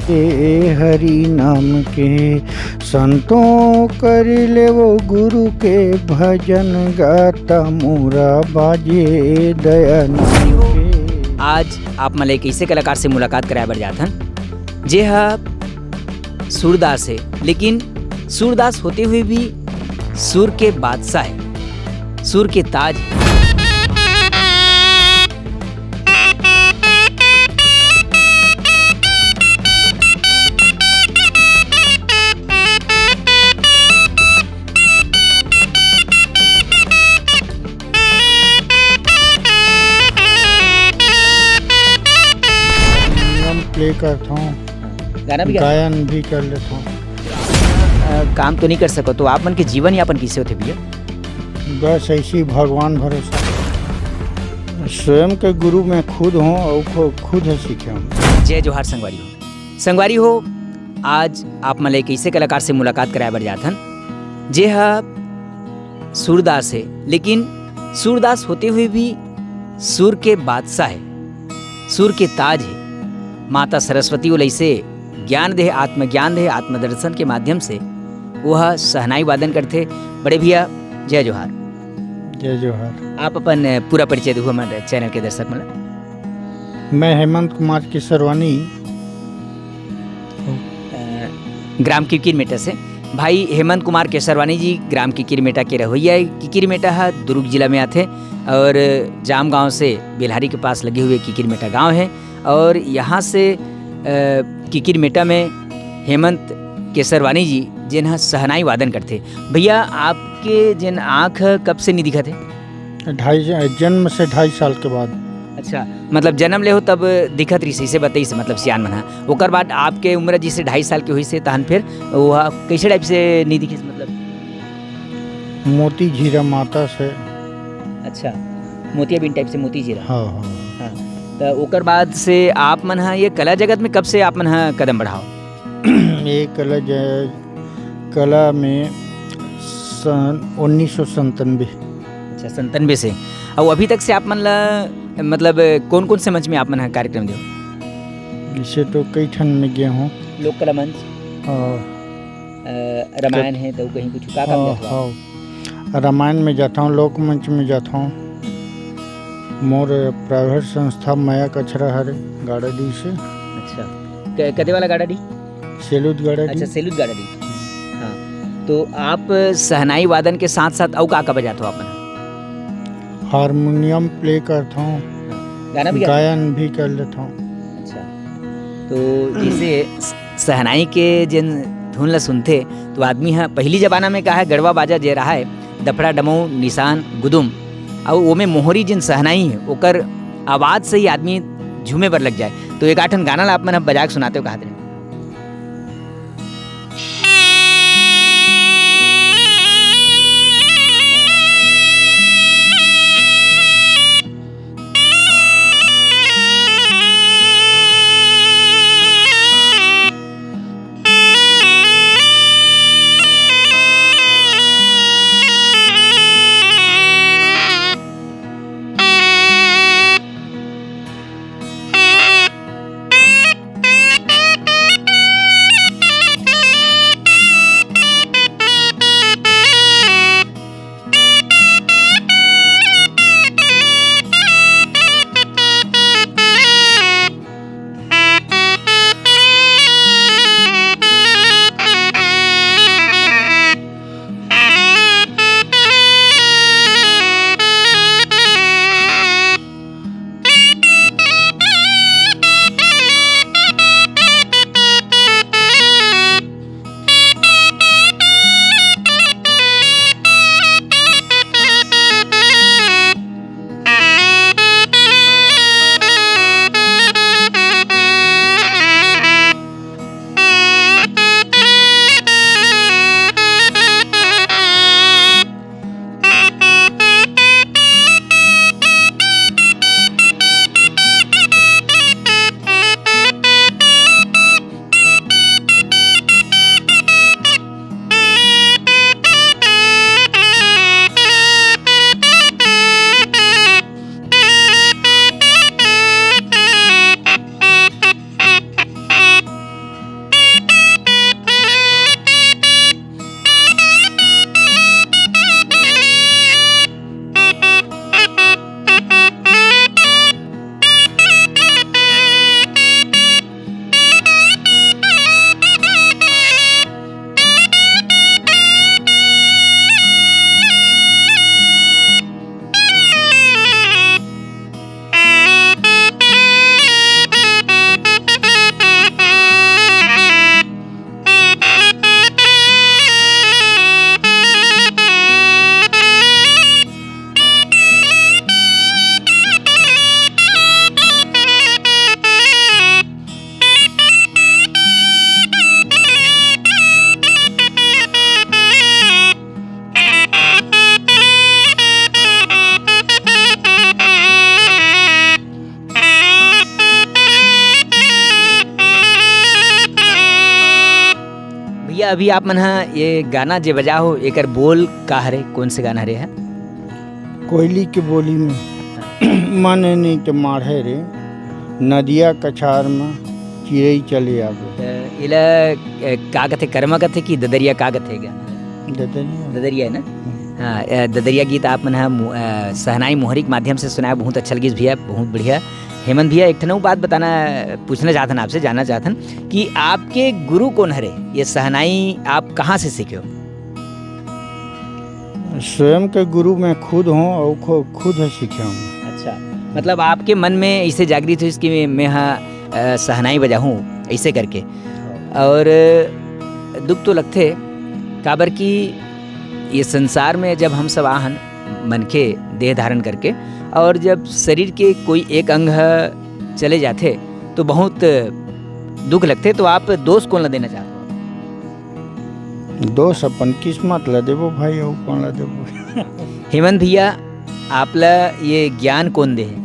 ए हरि नाम के संतों कर ले वो गुरु के भजन गाता मोरा बाजे दया नाम के। आज आप मला एक ऐसे कलाकार से मुलाकात कराए बर जात हन जे हा सूरदास है, लेकिन सूरदास होते हुए भी सुर के बादशाह है, सुर के ताज है। प्ले करता हूँ, गाना भी गायन भी कर लेता हूँ। काम तो नहीं कर सको तो आप मन के जीवन यापन कैसे होते भैया? बस ऐसी भगवान भरोसा, स्वयं के गुरु में खुद हूँ और खुद है सीखे हूँ। जय जोहार संगवारी हो। संगवारी हो, आज आप मला एक ऐसे कलाकार से मुलाकात कराए बर जात हन जे हा सूरदास है, लेकिन सूरदास होते हुए भी सुर के बादशाह है, सुर के ताज है। माता सरस्वती वो ऐसे ज्ञान दे, आत्मज्ञान दे, आत्मदर्शन के माध्यम से वह सहनाई वादन करते। बड़े भैया जय जोहार। जय जोहार। आप अपन पूरा परिचय दो हमारे चैनल के दर्शक मला। मैं हेमंत कुमार केसरवानी, ग्राम किकिरमेटा से। भाई हेमंत कुमार केसरवानी जी ग्राम किकिरमेटा के रहोइया है। किकिरमेटा है दुर्ग जिला में आते और जाम गांव से बेलहारी के पास लगे हुए किकिरमेटा गांव है। और यहाँ से किकिरमेटा में हेमंत केसरवानी जी जिन्हें सहनाई वादन करते। भैया आपके जिन आँख कब से नहीं दिखा थे? जन्म से 2.5 साल के बाद। अच्छा, मतलब जन्म ले हो तब दिखत रही से बताई से, मतलब सियान मना ओकर बाद आपके उम्र जी से 2.5 साल के हुई से तहन फिर वह कैसे टाइप से नहीं दिखे? मतलब मोती झीरा माता से। अच्छा, मोतिया बिन टाइप से मोती जीरा। हाँ। हाँ, तो ओकर बाद से आप मन ये कला जगत में कब से आप मन कदम बढ़ाओ? ये कला में सन 1997। अच्छा, 97 से। और अभी तक से आप मन ला मतलब कौन कौन से मंच में आप मन कार्यक्रम दो? इसे तो कई ठन में गया हूँ। लोक कला मंच, रामायण है तो कहीं कुछ का काम जाता हाँ, रामायण में जाता हूँ, लोक मंच में जाता हूँ। मोर प्राइवेट संस्था माया कचरा हरे गाड़ी से। अच्छा, कदे वाला गाड़ी? सेलूद गाड़ी। अच्छा, सेलूद गाड़ी। हाँ, तो आप सहनाई वादन के साथ साथ और का बजाते हो? आप हारमोनियम प्ले करता हूँ, गाना भी गायन भी कर लेता हूँ। अच्छा, तो जैसे सहनाई के जिन धुन ला सुनते तो आदमी है पहली जमाना में कहा है गढ़वा बाजा जे रहा है, दफड़ा डमऊ निशान गुदुम, और वो में मोहरी जिन सहनाई है ओकर आवाज़ से ही आदमी झूमे पर लग जाए। तो एक आठन गाना ला आप मन बजा के सुनाते हो कहा थे? भैया अभी आप मन हा ये गाना जे बजा हो एकर बोल का हरे, कौन से गाना हरे है? कोयली के बोली में माने नहीं तो माढ़े रे, नदिया कछार में चिड़ई चले आवे। इला का कथे, कर्मा कथे कि ददरिया का कथे गाना? ददरिया ददरिया है ना? हाँ, ददरिया गीत आप मन हा सहनाई मोहरी के माध्यम से सुनाया, बहुत अच्छा लगी भैया, बहुत बढ़िया। हेमंत भैया एक ठनऊ बात बताना पूछना चाहतन आपसे, जानना चाहतन कि आपके गुरु कौन हरे? ये सहनाई आप कहाँ से सीखे हो? स्वयं के गुरु मैं खुद हूँ और खुद है सीखे हूँ। अच्छा, मतलब आपके मन में ऐसे जागृत हुई कि मैं हाँ सहनाई बजा हूँ ऐसे करके, और दुख तो लगते काबर कि ये संसार में जब हम सब आहन मन के देह धारण करके, और जब शरीर के कोई एक अंग चले जाते तो बहुत दुख लगते। तो आप दोष कौन ला देना चाहते हो? दोष अपन किस्मत ला देवो भाई, और कौन ला देवो। हेमंत भैया आपला ये ज्ञान कौन दे है?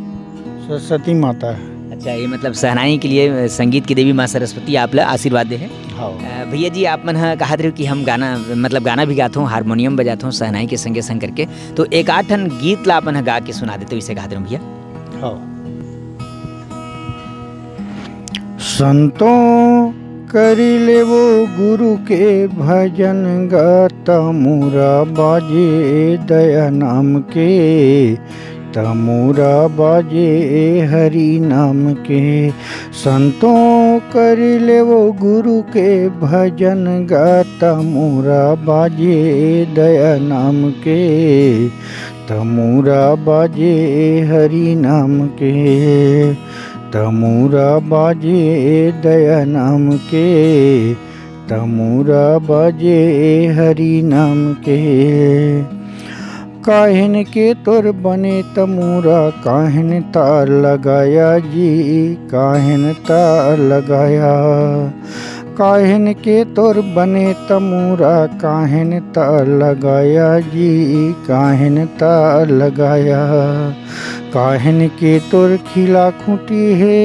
सरस्वती माता है। अच्छा, ये मतलब सहनाई के लिए संगीत की देवी माँ सरस्वती आपला आशीर्वाद दे है। हाँ भैया जी आप मन हा कहा थे कि हम गाना मतलब गाना भी गाता हूँ, हारमोनियम बजाता हूँ सहनाई के संगे संग करके, तो एक आठ ठन गीत ला अपन गा के सुना देते, इसे कहा थे भैया। हाँ। संतों करिले वो गुरु के भजन, गाता मूरा बाजे दया नाम के, तमूरा बाजे हरि नाम के। संतों करिले वो गुरु के भजन, गाता मूरा बाजे दया नाम के, तमूरा बाजे हरि नाम के, तमूरा बाजे दया नाम के, तमूरा बाजे हरि नाम के। काहिन के तोर बने तमूरा, काहिन तार लगाया जी, काहिन तार लगाया। काहिन के तोर बने तमूरा, काहिन तार लगाया जी, काहिन तार लगाया। काहिन के तोर खिला खूंटी है,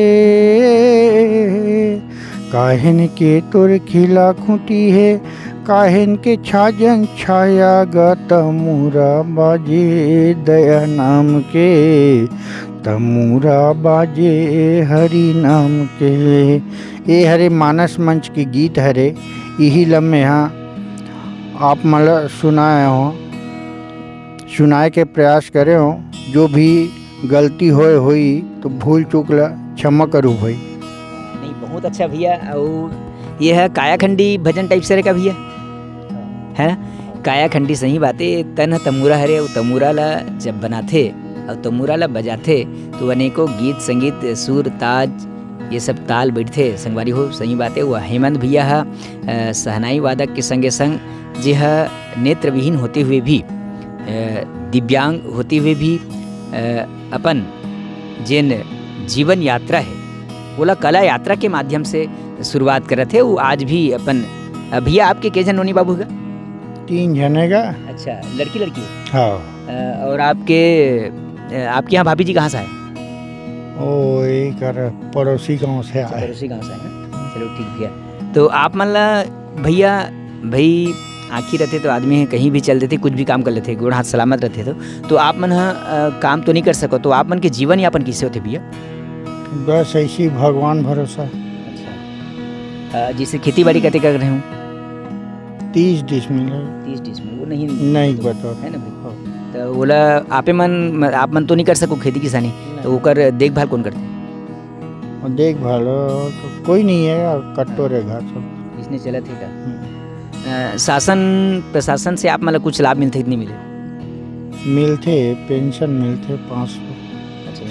काहिन के तोर खिला खूंटी है, काहिन के छाजन छाया, गाता मूरा बाजे दया नाम के, तमूरा बाजे हरि नाम के। ये हरे मानस मंच के गीत हरे, यही लम्हे यहाँ आप मतलब सुनाए हो, सुनाए के प्रयास करे हो। जो भी गलती होए हुई तो भूल चूक ला क्षमा करूँ भाई। नहीं, बहुत अच्छा भैया। और ये है कायाखंडी भजन टाइप से का भैया है ना? कायाखंडी सही बात है। तन तमूरा हरे, और तमूरा ला जब बनाते और तमूरा ला बजाते तो अनेकों गीत संगीत सुर ताज ये सब ताल बैठते संगवारी हो। सही बात है। वह हेमंत भैया है सहनाई वादक के संगे संग जे है नेत्रविहीन होते हुए भी, दिव्यांग होते हुए भी अपन जिन जीवन यात्रा है बोला कला यात्रा के माध्यम से शुरुआत कर रहे थे। वो आज भी अपन भैया आपके के जन नोनी बाबू का 3 जने का। अच्छा, लड़की लड़की हाँ। और आपके यहाँ भाभी जी कहाँ से आए? ओ एक पड़ोसी गांव से आए। पड़ोसी गांव से आए ना? चलो ठीक भैया। तो आप मान ला भैया भाई आँखी रहते तो आदमी कहीं भी चल देते, कुछ भी काम कर लेते, गोड़ हाथ सलामत रहते तो आप मन काम तो नहीं कर सको, तो आप मन के जीवन यापन किससे होते भैया? बस ऐसी भगवान भरोसा। अच्छा, जिसे खेती बाड़ी करते कर रहे हूँ 30 डिसमिल। 30 डिसमिल वो नहीं बता है ना भाई? तो बोला आप मन तो नहीं कर सको खेती किसानी, तो ओकर देखभाल कौन करते? और देखभाल तो कोई नहीं है, कट्टो रे घर सब इसने चला थे का। शासन प्रशासन से आप मतलब कुछ लाभ मिलते नहीं मिले? मिलते, पेंशन मिलते 500। अच्छा,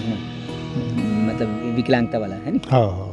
मतलब विकलांगता वाला है ना? हाँ।